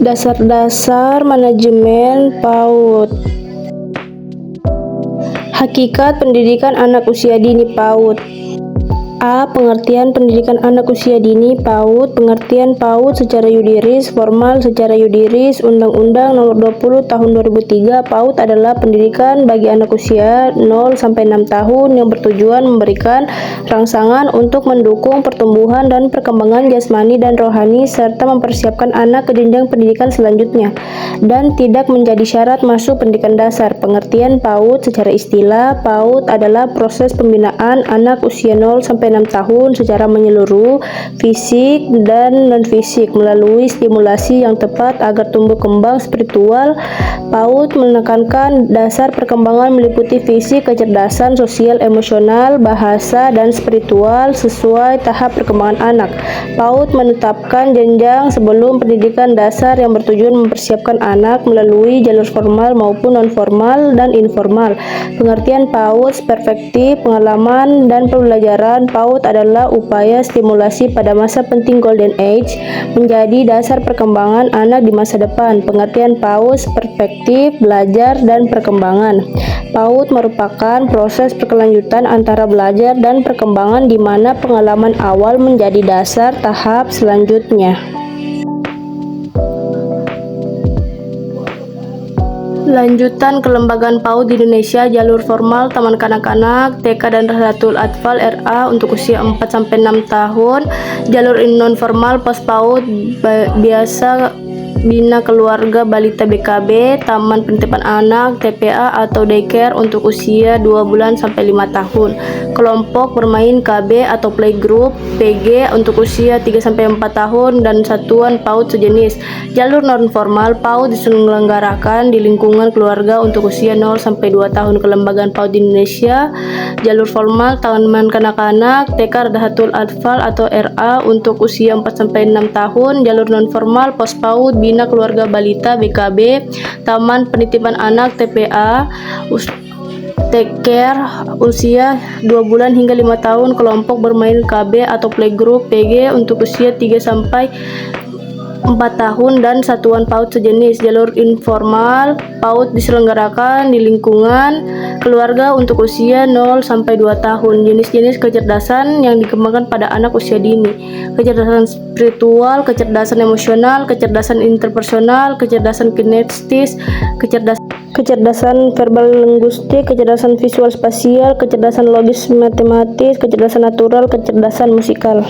Dasar-dasar manajemen PAUD. Hakikat pendidikan anak usia dini PAUD. A. Pengertian pendidikan anak usia dini PAUD. Pengertian PAUD secara yudiris. Formal secara yudiris, Undang-Undang Nomor 20 Tahun 2003, PAUD adalah pendidikan bagi anak usia 0 sampai 6 tahun yang bertujuan memberikan rangsangan untuk mendukung pertumbuhan dan perkembangan jasmani dan rohani serta mempersiapkan anak ke jenjang pendidikan selanjutnya dan tidak menjadi syarat masuk pendidikan dasar. Pengertian PAUD secara istilah, PAUD adalah proses pembinaan anak usia 0 sampai 6 tahun secara menyeluruh, fisik dan non-fisik, melalui stimulasi yang tepat agar tumbuh kembang spiritual. PAUD menekankan dasar perkembangan meliputi fisik, kecerdasan, sosial, emosional, bahasa, dan spiritual sesuai tahap perkembangan anak. PAUD menetapkan jenjang sebelum pendidikan dasar yang bertujuan mempersiapkan anak melalui jalur formal maupun non-formal dan informal. Pengertian PAUD, perspektif, pengalaman, dan pembelajaran. PAUD adalah upaya stimulasi pada masa penting Golden Age menjadi dasar perkembangan anak di masa depan. Pengertian PAUD, perspektif, belajar, dan perkembangan. PAUD merupakan proses berkelanjutan antara belajar dan perkembangan di mana pengalaman awal menjadi dasar tahap selanjutnya. Lanjutan kelembagaan PAUD di Indonesia. Jalur formal Taman Kanak-kanak, TK dan Rahatul Atfal RA untuk usia 4-6 tahun. Jalur non formal pos PAUD biasa Bina Keluarga Balita BKB, Taman Penitipan Anak TPA atau daycare untuk usia 2 bulan sampai 5 tahun. Kelompok bermain KB atau playgroup PG untuk usia 3 sampai 4 tahun dan satuan PAUD sejenis. Jalur non formal PAUD diselenggarakan di lingkungan keluarga untuk usia 0 sampai 2 tahun. Kelembagaan PAUD di Indonesia. Jalur formal Taman Kanak-kanak TK Rahatul Atfal atau RA untuk usia 4 sampai 6 tahun. Jalur non formal pos PAUD Bina Keluarga Balita BKB, Taman Penitipan Anak TPA, daycare usia 2 bulan hingga 5 tahun. Kelompok bermain KB atau playgroup PG untuk usia 3 sampai 4 tahun dan satuan PAUD sejenis. Jalur informal PAUD diselenggarakan di lingkungan keluarga untuk usia 0 sampai 2 tahun. Jenis-jenis kecerdasan yang dikembangkan pada anak usia dini. Kecerdasan spiritual, kecerdasan emosional, kecerdasan interpersonal, kecerdasan kinestis, kecerdasan verbal linguistik, kecerdasan visual spasial, kecerdasan logis matematis, kecerdasan natural, kecerdasan musikal.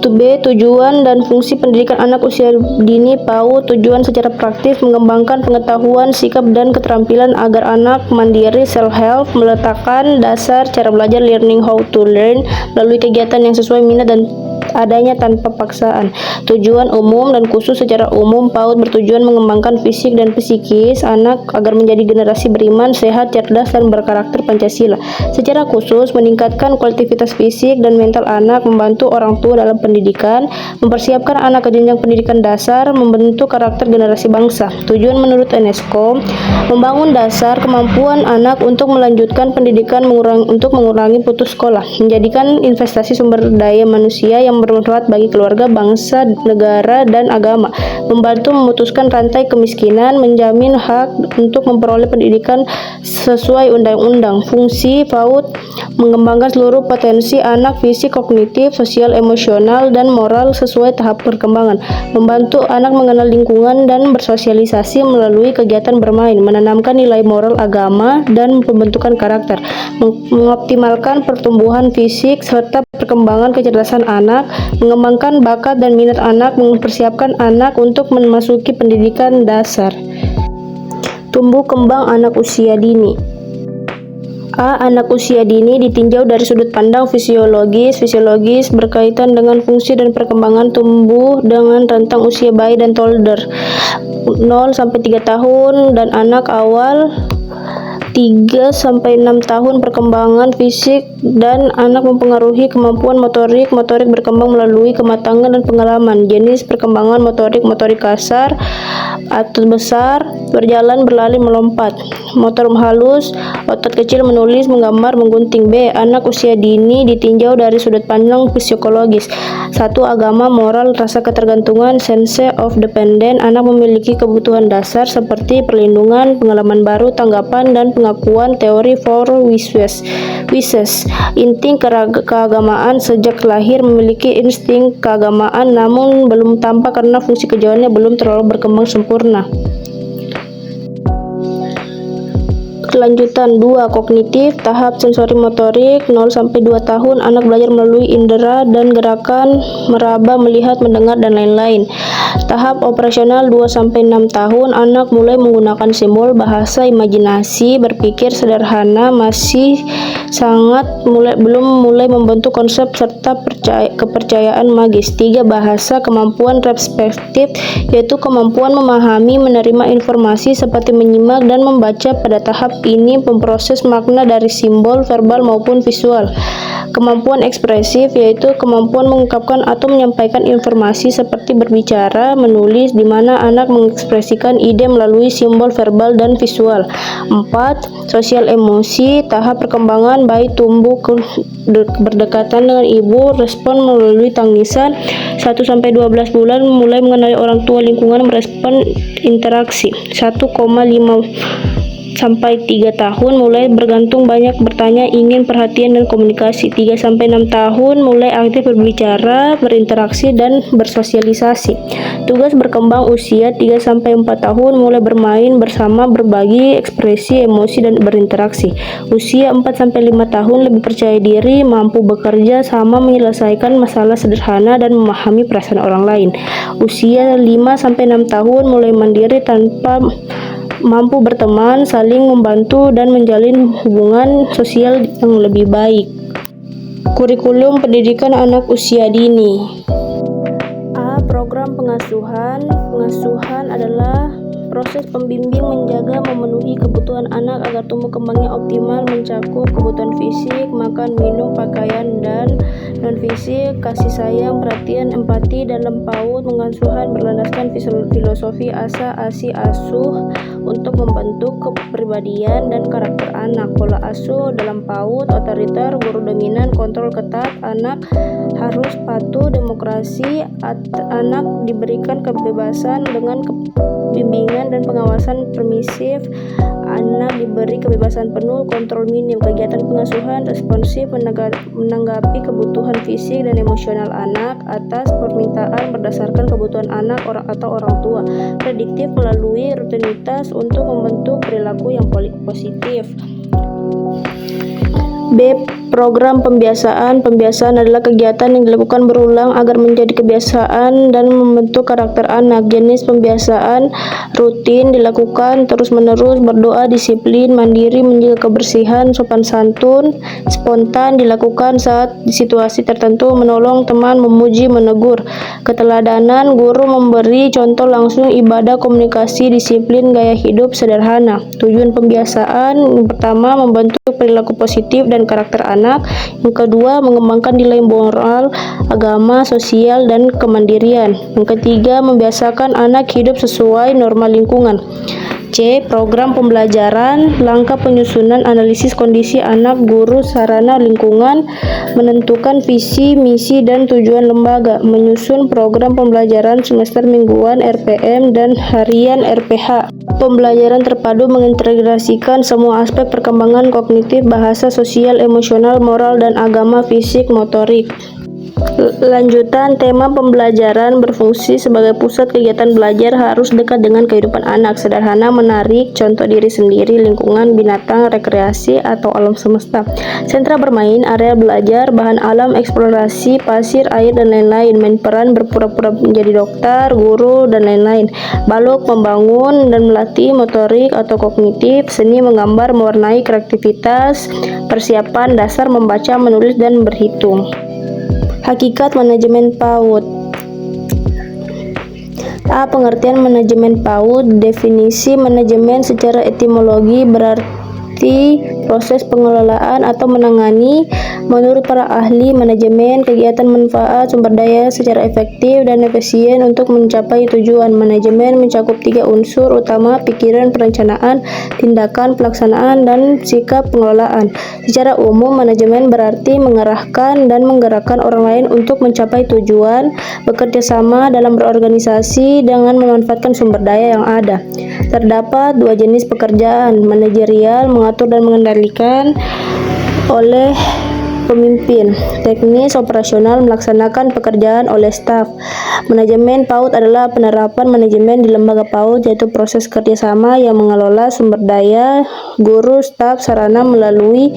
B. Tujuan dan fungsi pendidikan anak usia dini PAUD. Tujuan secara praktis mengembangkan pengetahuan, sikap, dan keterampilan agar anak mandiri, self-help, meletakkan dasar cara belajar learning how to learn melalui kegiatan yang sesuai minat dan adanya tanpa paksaan. Tujuan umum dan khusus. Secara umum PAUD bertujuan mengembangkan fisik dan psikis anak agar menjadi generasi beriman, sehat, cerdas, dan berkarakter Pancasila. Secara khusus meningkatkan kualitas fisik dan mental anak, membantu orang tua dalam pendidikan, mempersiapkan anak ke jenjang pendidikan dasar, membentuk karakter generasi bangsa. Tujuan menurut UNESCO membangun dasar kemampuan anak untuk melanjutkan pendidikan, untuk mengurangi putus sekolah, menjadikan investasi sumber daya manusia yang bermanfaat bagi keluarga, bangsa, negara, dan agama, membantu memutuskan rantai kemiskinan, menjamin hak untuk memperoleh pendidikan sesuai undang-undang. Fungsi PAUD mengembangkan seluruh potensi anak, fisik, kognitif, sosial, emosional, dan moral sesuai tahap perkembangan, membantu anak mengenal lingkungan dan bersosialisasi melalui kegiatan bermain, menanamkan nilai moral agama dan pembentukan karakter, mengoptimalkan pertumbuhan fisik serta perkembangan kecerdasan anak, mengembangkan bakat dan minat anak, mempersiapkan anak untuk memasuki pendidikan dasar. Tumbuh kembang anak usia dini. A. Anak usia dini ditinjau dari sudut pandang fisiologis. Fisiologis berkaitan dengan fungsi dan perkembangan tumbuh dengan rentang usia bayi dan toddler 0 sampai 3 tahun dan anak awal 3-6 tahun perkembangan fisik dan anak mempengaruhi kemampuan motorik. Motorik berkembang melalui kematangan dan pengalaman. Jenis perkembangan motorik kasar atau besar, berjalan, berlari, melompat. Motor halus, otot kecil, menulis, menggambar, menggunting. B. Anak usia dini ditinjau dari sudut pandang psikologis. 1. Agama, moral, rasa ketergantungan, sense of dependence. Anak memiliki kebutuhan dasar seperti perlindungan, pengalaman baru, tanggapan, dan pengakuan. Teori for wishes. Insting keagamaan. Sejak lahir memiliki insting keagamaan, namun belum tampak karena fungsi kejiwaannya belum terlalu berkembang sempurna. Kelanjutan 2. Kognitif, tahap sensori motorik 0-2 tahun, anak belajar melalui indera dan gerakan, meraba, melihat, mendengar, dan lain-lain. Tahap operasional 2-6 tahun, anak mulai menggunakan simbol, bahasa, imajinasi, berpikir sederhana, masih belum mulai membentuk konsep serta kepercayaan magis. 3. Bahasa, kemampuan responsif, yaitu kemampuan memahami, menerima informasi seperti menyimak dan membaca. Pada tahap ini memproses makna dari simbol verbal maupun visual. Kemampuan ekspresif, yaitu kemampuan mengungkapkan atau menyampaikan informasi seperti berbicara, menulis, di mana anak mengekspresikan ide melalui simbol verbal dan visual. 4. Sosial emosi, tahap perkembangan bayi tumbuh berdekatan dengan ibu, respon melalui tangisan. 1-12 bulan mulai mengenali orang tua, lingkungan, merespon interaksi. 1,5-3 tahun mulai bergantung, banyak bertanya, ingin perhatian dan komunikasi. 3-6 tahun mulai aktif berbicara, berinteraksi, dan bersosialisasi. Tugas berkembang usia 3-4 tahun mulai bermain bersama, berbagi ekspresi emosi, dan berinteraksi. Usia 4-5 tahun lebih percaya diri, mampu bekerja sama, menyelesaikan masalah sederhana, dan memahami perasaan orang lain. Usia 5-6 tahun mulai mandiri tanpa mampu berteman, saling membantu, dan menjalin hubungan sosial yang lebih baik. Kurikulum pendidikan anak usia dini. A. Program pengasuhan. Pengasuhan adalah proses pembimbing, menjaga, memenuhi kebutuhan anak agar tumbuh kembangnya optimal, mencakup kebutuhan fisik, makan, minum, pakaian, dan non-fisik, kasih sayang, perhatian, empati dalam PAUD. Pengasuhan berlandaskan filosofi asa, asi, asuh untuk membentuk kepribadian dan karakter anak. Pola asuh dalam PAUD: otoriter, guru dominan, kontrol ketat, anak harus patuh, demokrasi, anak diberikan kebebasan dengan bimbingan dan pengawasan permisif, anak diberi kebebasan penuh, kontrol minim. Kegiatan pengasuhan responsif, menanggapi kebutuhan fisik dan emosional anak atas permintaan berdasarkan kebutuhan anak atau orang tua. Prediktif, melalui rutinitas untuk membentuk perilaku yang positif. B. Program pembiasaan. Pembiasaan adalah kegiatan yang dilakukan berulang agar menjadi kebiasaan dan membentuk karakter anak. Jenis pembiasaan: rutin, dilakukan terus-menerus, berdoa, disiplin, mandiri, menjaga kebersihan, sopan santun. Spontan, dilakukan saat situasi tertentu, menolong teman, memuji, menegur. Keteladanan, guru memberi contoh langsung, ibadah, komunikasi, disiplin, gaya hidup sederhana. Tujuan pembiasaan: yang pertama, membentuk perilaku positif dan karakter anak. Yang kedua, mengembangkan nilai moral, agama, sosial, dan kemandirian. Yang ketiga, membiasakan anak hidup sesuai norma lingkungan. C. Program pembelajaran. Langkah penyusunan analisis kondisi anak, guru, sarana, lingkungan, menentukan visi, misi, dan tujuan lembaga, menyusun program pembelajaran semester mingguan, RPM, dan harian, RPH. Pembelajaran terpadu mengintegrasikan semua aspek perkembangan kognitif, bahasa, sosial, emosional, moral, dan agama, fisik, motorik. Lanjutan tema pembelajaran berfungsi sebagai pusat kegiatan belajar, harus dekat dengan kehidupan anak, sederhana, menarik, contoh diri sendiri, lingkungan, binatang, rekreasi, atau alam semesta. Sentra bermain, area belajar, bahan alam, eksplorasi, pasir, air, dan lain-lain. Main peran, berpura-pura menjadi dokter, guru, dan lain-lain. Balok, membangun dan melatih motorik atau kognitif. Seni, menggambar, mewarnai, kreativitas. Persiapan dasar, membaca, menulis, dan berhitung. Hakikat manajemen PAUD. A. Pengertian manajemen PAUD. Definisi manajemen secara etimologi berarti mengikuti proses pengelolaan atau menangani menurut para ahli manajemen kegiatan manfaat sumber daya secara efektif dan efisien untuk mencapai tujuan. Manajemen mencakup 3 unsur utama: pikiran, perencanaan, tindakan, pelaksanaan, dan sikap pengelolaan. Secara umum, manajemen berarti mengarahkan dan menggerakkan orang lain untuk mencapai tujuan, bekerja sama dalam berorganisasi dengan memanfaatkan sumber daya yang ada. Terdapat 2 jenis pekerjaan: manajerial, mengatur dan mengendalikan oleh pemimpin; teknis operasional, melaksanakan pekerjaan oleh staf. Manajemen PAUD adalah penerapan manajemen di lembaga PAUD, yaitu proses kerjasama yang mengelola sumber daya, guru, staf, sarana melalui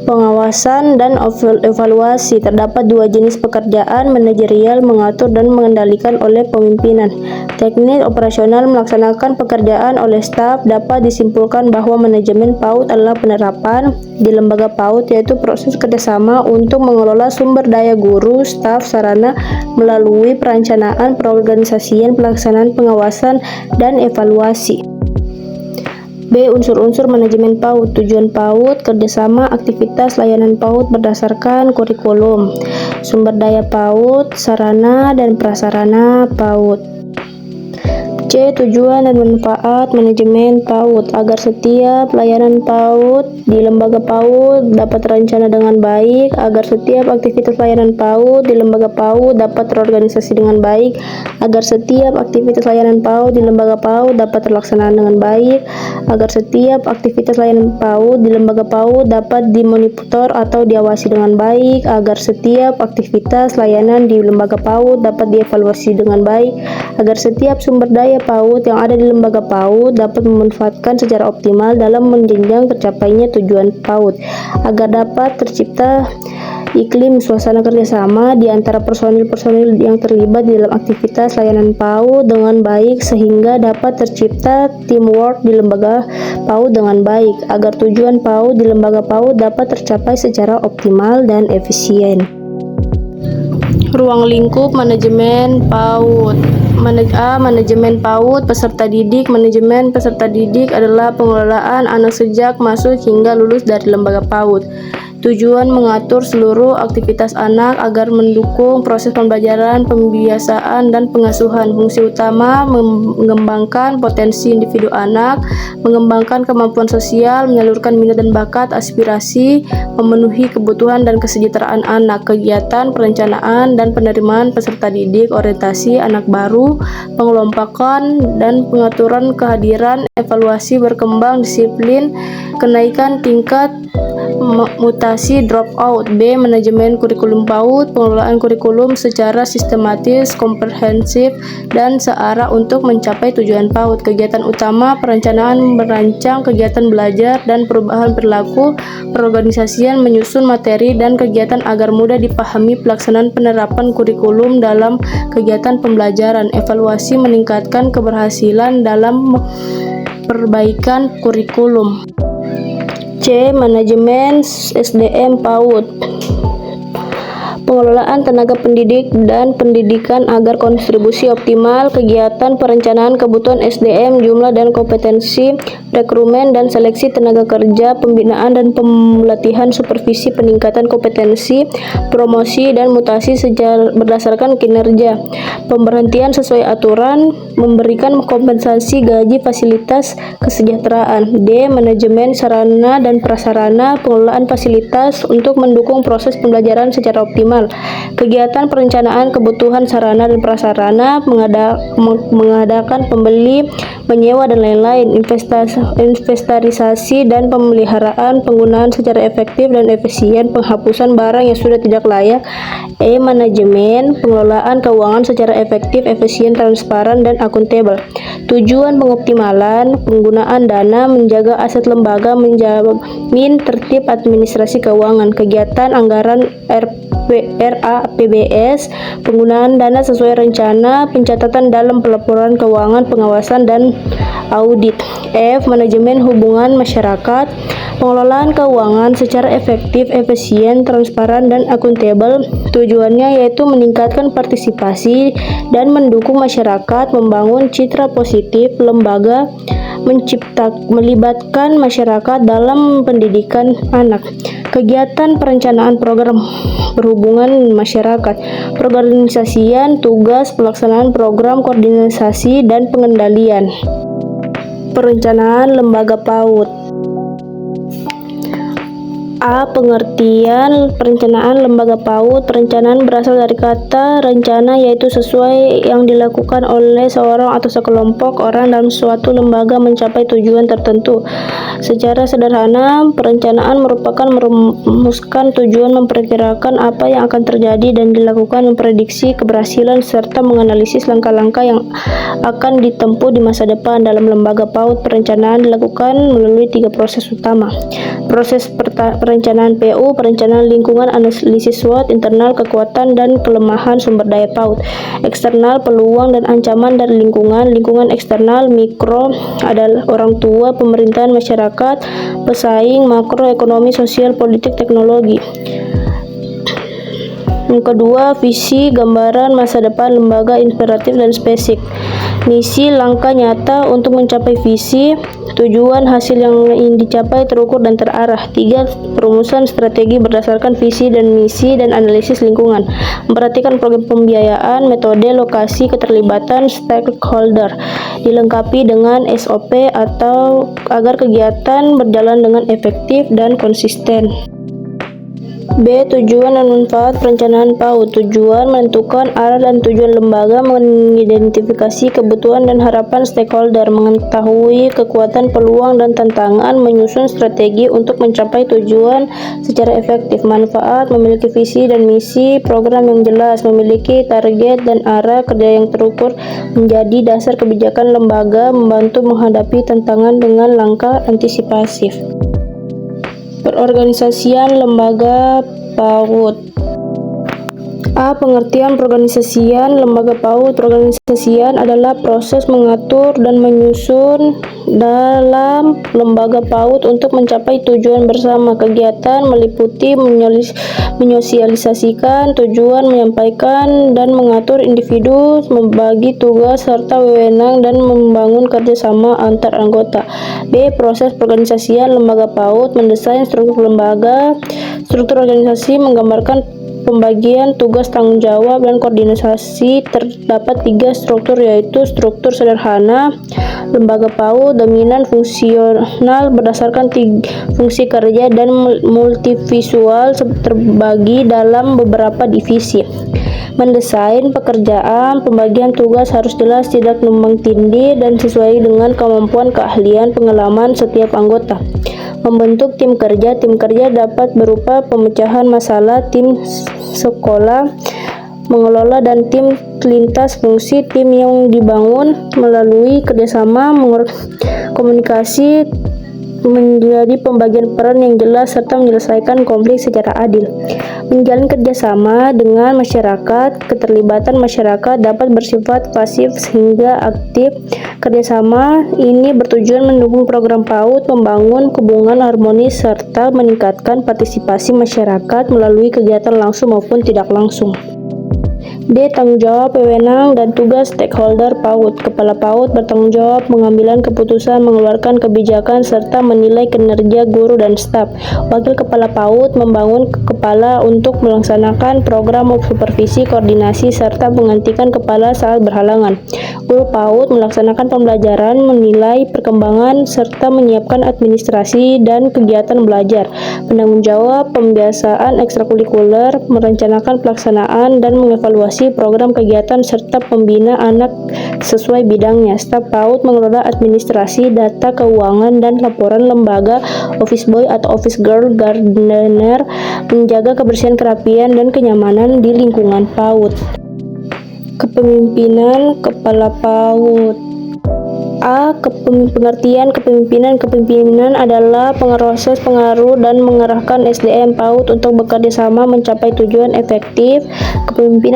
pengawasan dan evaluasi. Terdapat 2 jenis pekerjaan: manajerial, mengatur dan mengendalikan oleh pemimpinan; teknis operasional, melaksanakan pekerjaan oleh staf. Dapat disimpulkan bahwa manajemen PAUD adalah penerapan di lembaga PAUD, yaitu proses kerjasama untuk mengelola sumber daya guru, staf, sarana melalui perencanaan, perorganisasian, pelaksanaan, pengawasan, dan evaluasi. B. Unsur-unsur manajemen PAUD. Tujuan PAUD, kerjasama, aktivitas, layanan PAUD berdasarkan kurikulum, sumber daya PAUD, sarana dan prasarana PAUD. C. Tujuan dan manfaat manajemen PAUD, agar setiap layanan PAUD di lembaga PAUD dapat terencana dengan baik, agar setiap aktivitas layanan PAUD di lembaga PAUD dapat terorganisasi dengan baik, agar setiap aktivitas layanan PAUD di lembaga PAUD dapat terlaksana dengan baik, agar setiap aktivitas layanan PAUD di lembaga PAUD dapat dimonitor atau diawasi dengan baik, agar setiap aktivitas layanan di lembaga PAUD dapat dievaluasi dengan baik, agar setiap sumber daya PAUD yang ada di lembaga PAUD dapat memanfaatkan secara optimal dalam menjenjang tercapainya tujuan PAUD, agar dapat tercipta iklim suasana kerjasama di antara personil-personil yang terlibat di dalam aktivitas layanan PAUD dengan baik, sehingga dapat tercipta teamwork di lembaga PAUD dengan baik, agar tujuan PAUD di lembaga PAUD dapat tercapai secara optimal dan efisien. Ruang lingkup manajemen PAUD. Manajemen PAUD peserta didik. Manajemen peserta didik adalah pengelolaan anak sejak masuk hingga lulus dari lembaga PAUD. Tujuan mengatur seluruh aktivitas anak agar mendukung proses pembelajaran, pembiasaan, dan pengasuhan. Fungsi utama mengembangkan potensi individu anak, mengembangkan kemampuan sosial, menyalurkan minat dan bakat, aspirasi, memenuhi kebutuhan dan kesejahteraan anak. Kegiatan perencanaan dan penerimaan peserta didik, orientasi anak baru, pengelompokan dan pengaturan kehadiran, evaluasi berkembang disiplin, kenaikan tingkat mutasi dropout. B. Manajemen kurikulum PAUD, pengelolaan kurikulum secara sistematis, komprehensif, dan searah untuk mencapai tujuan PAUD. Kegiatan utama perencanaan merancang kegiatan belajar dan perubahan perilaku, perorganisasian, menyusun materi dan kegiatan agar mudah dipahami, pelaksanaan penerapan kurikulum dalam kegiatan pembelajaran, evaluasi meningkatkan keberhasilan dalam perbaikan kurikulum. C. Manajemen SDM PAUD, pengelolaan tenaga pendidik dan pendidikan agar kontribusi optimal, kegiatan perencanaan kebutuhan SDM, jumlah dan kompetensi, rekrutmen dan seleksi tenaga kerja, pembinaan dan pelatihan, supervisi peningkatan kompetensi, promosi dan mutasi berdasarkan kinerja, pemberhentian sesuai aturan, memberikan kompensasi gaji, fasilitas kesejahteraan. D. Manajemen sarana dan prasarana, pengelolaan fasilitas untuk mendukung proses pembelajaran secara optimal, kegiatan perencanaan kebutuhan sarana dan prasarana, mengadakan pembeli, menyewa dan lain-lain, inventarisasi dan pemeliharaan, penggunaan secara efektif dan efisien, penghapusan barang yang sudah tidak layak. E. Manajemen pengelolaan keuangan secara efektif, efisien, transparan, dan akuntabel. Tujuan pengoptimalan penggunaan dana, menjaga aset lembaga, menjamin tertib administrasi keuangan, kegiatan anggaran RAPBS, penggunaan dana sesuai rencana, pencatatan dalam pelaporan keuangan, pengawasan, dan audit. F. Manajemen hubungan masyarakat, pengelolaan keuangan secara efektif, efisien, transparan, dan akuntabel. Tujuannya yaitu meningkatkan partisipasi dan mendukung masyarakat, membangun citra positif lembaga, melibatkan masyarakat dalam pendidikan anak. Kegiatan perencanaan program berhubungan masyarakat, perorganisasian, tugas pelaksanaan program, koordinasi dan pengendalian. Perencanaan lembaga PAUD. A. Pengertian perencanaan lembaga PAUD. Perencanaan berasal dari kata rencana, yaitu sesuai yang dilakukan oleh seorang atau sekelompok orang dalam suatu lembaga mencapai tujuan tertentu. Secara sederhana, perencanaan merupakan merumuskan tujuan, memperkirakan apa yang akan terjadi dan dilakukan, memprediksi keberhasilan, serta menganalisis langkah-langkah yang akan ditempuh di masa depan. Dalam lembaga PAUD, perencanaan dilakukan melalui 3 proses utama. Proses perencanaan PU, perencanaan lingkungan, analisis SWOT, internal, kekuatan dan kelemahan sumber daya PAUD. Eksternal, peluang dan ancaman dari lingkungan. Lingkungan eksternal, mikro adalah orang tua, pemerintahan, masyarakat, pesaing. Makro, ekonomi, sosial, politik, teknologi. Yang kedua, visi, gambaran masa depan lembaga, inspiratif dan spesifik. Misi, langkah nyata untuk mencapai visi. Tujuan, hasil yang ingin dicapai terukur dan terarah. 3. Perumusan strategi berdasarkan visi dan misi dan analisis lingkungan. Memperhatikan program pembiayaan, metode, lokasi, keterlibatan stakeholder. Dilengkapi dengan SOP atau agar kegiatan berjalan dengan efektif dan konsisten. B. Tujuan dan manfaat perencanaan PAUD. Tujuan, menentukan arah dan tujuan lembaga, mengidentifikasi kebutuhan dan harapan stakeholder, mengetahui kekuatan, peluang, dan tantangan, menyusun strategi untuk mencapai tujuan secara efektif. Manfaat, memiliki visi dan misi program yang jelas, memiliki target dan arah kerja yang terukur, menjadi dasar kebijakan lembaga, membantu menghadapi tantangan dengan langkah antisipasif. Perorganisasian lembaga PAUD. A. Pengertian perorganisasian lembaga PAUD. Perorganisasian adalah proses mengatur dan menyusun dalam lembaga PAUD untuk mencapai tujuan bersama. Kegiatan meliputi menyosialisasikan tujuan, menyampaikan dan mengatur individu, membagi tugas serta wewenang, dan membangun kerjasama antar anggota. B. Proses perorganisasian lembaga PAUD. Mendesain struktur lembaga. Struktur organisasi menggambarkan pembagian tugas, tanggung jawab, dan koordinasi. Terdapat 3 struktur, yaitu struktur sederhana lembaga PAUD, dominan, fungsional berdasarkan fungsi kerja, dan multivisual terbagi dalam beberapa divisi. Mendesain pekerjaan, pembagian tugas harus jelas, tidak tumpang tindih, dan sesuai dengan kemampuan, keahlian, pengalaman setiap anggota. Membentuk tim kerja. Tim kerja dapat berupa pemecahan masalah, tim sekolah, mengelola, dan tim lintas fungsi. Tim yang dibangun melalui kerjasama, komunikasi, menjadi pembagian peran yang jelas, serta menyelesaikan konflik secara adil. Menjalin kerjasama dengan masyarakat. Keterlibatan masyarakat dapat bersifat pasif hingga aktif. Kerjasama ini bertujuan mendukung program PAUD, membangun hubungan harmonis, serta meningkatkan partisipasi masyarakat melalui kegiatan langsung maupun tidak langsung. D. Tanggung jawab, wewenang, dan tugas stakeholder PAUD. Kepala PAUD bertanggung jawab pengambilan keputusan, mengeluarkan kebijakan, serta menilai kinerja guru dan staf. Wakil kepala PAUD membangun kepala untuk melaksanakan program supervisi, koordinasi, serta menggantikan kepala saat berhalangan. Guru PAUD melaksanakan pembelajaran, menilai perkembangan, serta menyiapkan administrasi dan kegiatan belajar. Penanggung jawab pembiasaan ekstrakurikuler, merencanakan pelaksanaan dan mengevaluasi program kegiatan serta pembina anak sesuai bidangnya. Staf PAUD mengelola administrasi, data keuangan, dan laporan lembaga. Office boy atau office girl, gardener, menjaga kebersihan, kerapian, dan kenyamanan di lingkungan PAUD. Kepemimpinan kepala PAUD. A. Pengertian kepemimpinan. Kepemimpinan adalah proses pengaruh dan mengarahkan SDM PAUD untuk bekerja sama mencapai tujuan efektif. Kepemimpinan